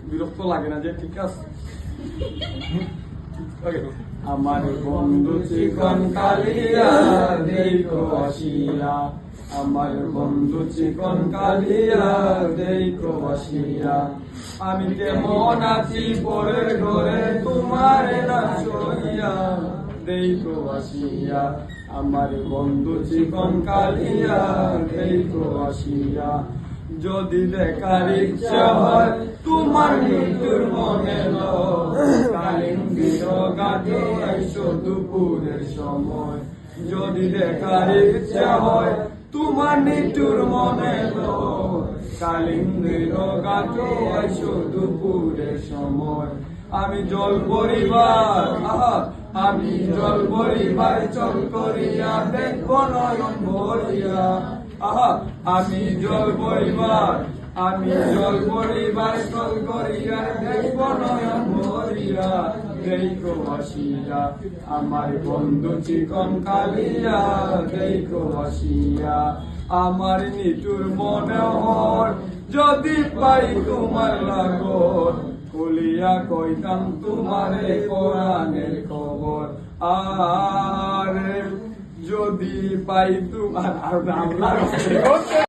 বিরক্ত লাগে না যে ঠিক আছে। আমার বন্ধু চিকন কালিয়া দেখো আসিয়া, আমার বন্ধু চিকন কালিয়া দেখো আসিয়া, আমি কেমন আছি পরের ঘরে তোমার না সইয়া দেখো আসিয়া, আমার বন্ধু চিকন কালিয়া দেখো আসিয়া। যদি দেখার ইচ্ছা হয় তোমার মৃত্যুর মনে কালিন্দির গাছে আইসো দুপুরের সময়, যদি দেখার ইচ্ছা হয় তোমার মৃত্যুর মনে কালিন্দির গাছে আইসো দুপুরের সময়। আমি জল পরিবার আমি জল পরিবার চল করিয়া দেখবো নয়ন ভরিয়া, আমি জল পরিবার চল করিয়া দেখবো নয়ন ভরিয়া দেখো আসিয়া, আমার বন্ধু চিকন কালিয়া দেখো আসিয়া। আমার নিটুর মনে হয় যদি পাই তোমার লাগত, খুলিয়া কইতাম তোমারে কোরআনের খবর। আর যদি পাই তোমার